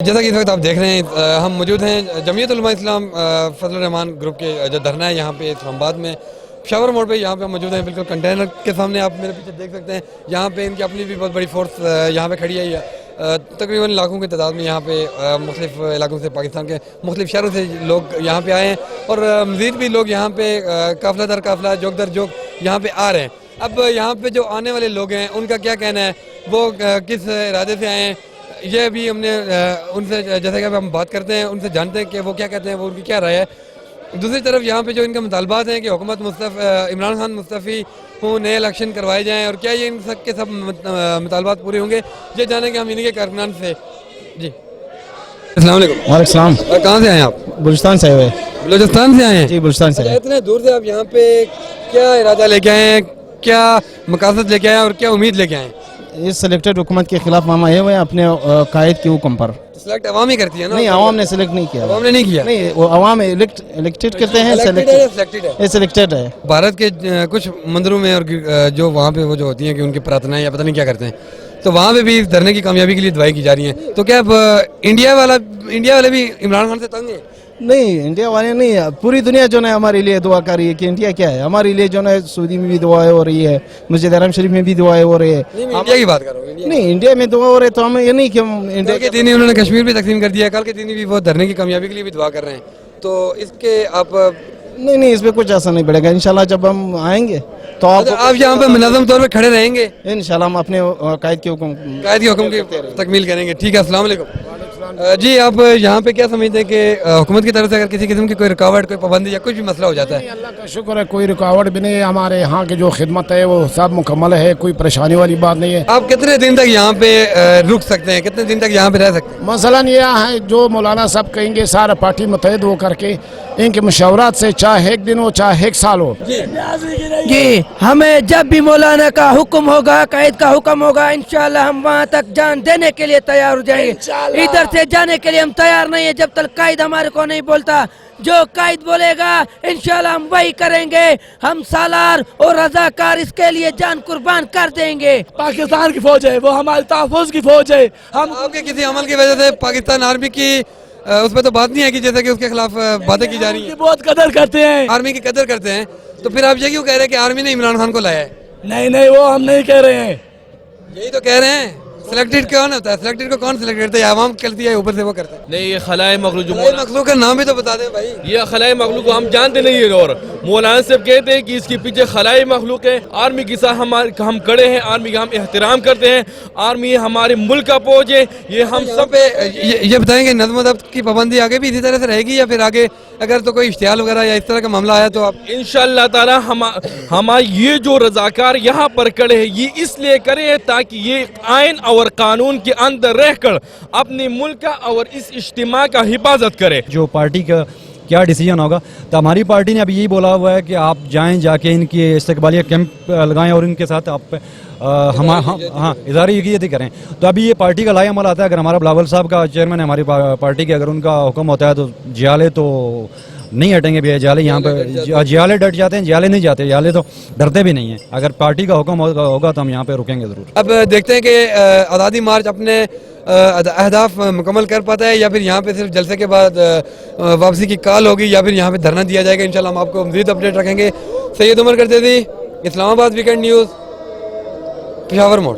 جیسا کہ اس وقت آپ دیکھ رہے ہیں ہم موجود ہیں جمعیت علماء اسلام فضل الرحمان گروپ کے جو دھرنا ہے یہاں پہ اسلام آباد میں پشاور موڑ پہ یہاں پہ ہم موجود ہیں بالکل کنٹینر کے سامنے آپ میرے پیچھے دیکھ سکتے ہیں یہاں پہ ان کی اپنی بھی بہت بڑی فورس یہاں پہ کھڑی ہے تقریباً لاکھوں کی تعداد میں یہاں پہ مختلف علاقوں سے پاکستان کے مختلف شہروں سے لوگ یہاں پہ آئے ہیں اور مزید بھی لوگ یہاں پہ قافلہ در قافلہ جوک در جوک یہاں پہ آ رہے ہیں. اب یہاں پہ جو آنے والے لوگ ہیں ان کا کیا کہنا ہے, وہ کس ارادے سے آئے ہیں, یہ بھی ہم نے ان سے جیسا کہ ہم بات کرتے ہیں ان سے جانتے ہیں کہ وہ کیا کہتے ہیں, وہ ان کی کیا رائے ہے. دوسری طرف یہاں پہ جو ان کے مطالبات ہیں کہ حکومت عمران خان مستعفی ہوں, نئے الیکشن کروائے جائیں, اور کیا یہ ان سب کے سب مطالبات پورے ہوں گے, یہ جانیں گے ہم انہیں کے کارکنان سے. جی السلام علیکم. وعلیکم السلام. کہاں سے آئے ہیں آپ؟ بلوچستان سے آئے. بلوچستان سے آئے ہیں؟ جی بلوچستان سے. اتنے دور سے آپ یہاں پہ کیا ارادہ لے کے آئے ہیں, کیا مقاصد لے کے آئے ہیں اور کیا امید لے کے آئے ہیں؟ اس سلیکٹڈ حکومت کے خلاف ہم آئے ہوئے ہیں اپنے قائد کے حکم پر. سلیکٹ عوام ہی کرتی ہے نا؟ نہیں, عوام نے سلیکٹ نہیں کیا. عوام نے نہیں کیا؟ نہیں, وہ عوام الیکٹڈ کرتے ہیں. سلیکٹڈ ہے. بھارت کے کچھ مندروں میں اور جو وہاں پہ وہ جو ہوتی ہیں کہ ان کی پرارتھنائیں یا پتہ نہیں کیا کرتے ہیں, تو وہاں پہ بھی اس دھرنے کی کامیابی کے لیے دعائیں کی جا رہی ہیں. تو کیا اب انڈیا والے بھی عمران خان سے تنگ ہیں؟ نہیں, انڈیا والے نہیں, پوری دنیا جو ہے ہمارے لیے دعا کر رہی ہے کہ انڈیا کیا ہے ہمارے لیے جو ہے. سعودی میں بھی دعائیں ہو رہی ہے, مسجد حرم شریف میں بھی دعائیں ہو رہی ہے. انڈیا کی بات کر رہا ہوں. نہیں, انڈیا میں دعا ہو رہی ہے تو ہمیں یہ نہیں کہ ہم انڈیا کے دینی انہوں نے کشمیر بھی تقسیم کر دیا ہے, کل کے دینی بھی وہ دھرنے کی کامیابی کے لیے بھی دعا کر رہے ہیں. تو اس کے آپ نہیں, اس پہ کچھ ایسا نہیں پڑے گا. انشاءاللہ جب ہم آئیں گے تو آپ یہاں پہ منظم طور پہ کھڑے رہیں گے؟ انشاءاللہ ہم اپنے قائد کے حکم کی تکمیل کریں گے. ٹھیک ہے, السلام علیکم. جی آپ یہاں پہ کیا سمجھتے ہیں کہ حکومت کی طرف سے اگر کسی قسم کی کوئی رکاوٹ, کوئی پابندی یا کچھ بھی مسئلہ ہو جاتا ہے؟ اللہ کا شکر ہے, کوئی رکاوٹ بھی نہیں ہے. ہمارے یہاں کی جو خدمت ہے وہ سب مکمل ہے, کوئی پریشانی والی بات نہیں ہے. آپ کتنے دن تک یہاں پہ رک سکتے ہیں, کتنے دن تک یہاں پہ رہ سکتے ہیں؟ مثلاً یہ ہے جو مولانا صاحب کہیں گے, سارا پارٹی متحد ہو کر کے ان کے مشاورات سے, چاہے ایک دن ہو چاہے ایک سال ہو. جی ہمیں جب بھی مولانا کا حکم ہوگا, قائد کا حکم ہوگا, انشاءاللہ ہم وہاں تک جان دینے کے لیے تیار ہو جائیں گے. ادھر سے جانے کے لیے ہم تیار نہیں ہیں جب تک قائد ہمارے کو نہیں بولتا. جو قائد بولے گا انشاءاللہ ہم وہی کریں گے. ہم سالار اور رضاکار اس کے لیے جان قربان کر دیں گے. پاکستان کی فوج ہے, وہ ہمارے تحفظ کی فوج ہے. ہم آپ کے کسی عمل کی وجہ سے پاکستان آرمی کی اس پہ تو بات نہیں ہے کہ جیسے کہ اس کے خلاف باتیں کی جا رہی ہیں, بہت قدر کرتے ہیں, آرمی کی قدر کرتے ہیں, تو پھر آپ یہ کیوں کہہ رہے ہیں کہ آرمی نے عمران خان کو لایا ہے؟ نہیں وہ ہم نہیں کہہ رہے ہیں. یہی تو کہہ رہے ہیں. سلیکٹڈ کون ہوتا ہے؟ سلیکٹڈ کو کون سلیکٹ کرتا ہے؟ عوام کرتی ہے, اوپر سے وہ کرتا ہے. نہیں, یہ خلائے مخلوق مخلوق کا نام بھی تو بتا دیں بھائی. یہ خلائے مخلوق کو ہم جانتے نہیں ہیں, اور مولانا صاحب کہتے ہیں کہ اس کے پیچھے خلائے مخلوق ہے. آرمی کے ساتھ ہم کڑے ہیں, آرمی کا ہم احترام کرتے ہیں. آرمی ہمارے ملک کا فوج ہے. یہ ہم سب پہ یہ بتائیں کہ نظم و ضبط کی پابندی آگے بھی اسی طرح سے رہے گی, یا پھر آگے اگر تو کوئی اشتعال وغیرہ یا اس طرح کا معاملہ آیا تو آپ انشاءاللہ تعالی ہمارے یہ جو رضاکار یہاں پر کڑے ہیں یہ اس لیے کرے ہیں تاکہ یہ آئین اور قانون کے اندر رہ کر اپنے ملک کا اور اس اجتماع کا حفاظت کرے. جو پارٹی کا کیا ڈیسیجن ہوگا, تو ہماری پارٹی نے ابھی یہی بولا ہوا ہے کہ آپ جائیں, جا کے ان کی استقبالیہ کیمپ لگائیں اور ان کے ساتھ آپ اظہاری یقینی کریں. تو ابھی یہ پارٹی کا لائے عمل آتا ہے. اگر ہمارا بلاول صاحب کا چیئرمین ہے ہماری پارٹی کے, اگر ان کا حکم ہوتا ہے تو جیالے تو نہیں ہٹیں گے بھی. جیالے یہاں پہ جیالے ڈٹ جاتے ہیں, جیالے نہیں جاتے, جیالے تو ڈرتے بھی نہیں ہیں. اگر پارٹی کا حکم ہوگا تو ہم یہاں پہ رکیں گے ضرور. اب دیکھتے ہیں کہ آزادی مارچ اپنے اہداف مکمل کر پاتا ہے, یا پھر یہاں پہ صرف جلسے کے بعد واپسی کی کال ہوگی, یا پھر یہاں پہ دھرنا دیا جائے گا. انشاءاللہ ہم آپ کو مزید اپڈیٹ رکھیں گے. سید عمر کرتے تھی, اسلام آباد ویکینڈ نیوز, پشاور موڑ.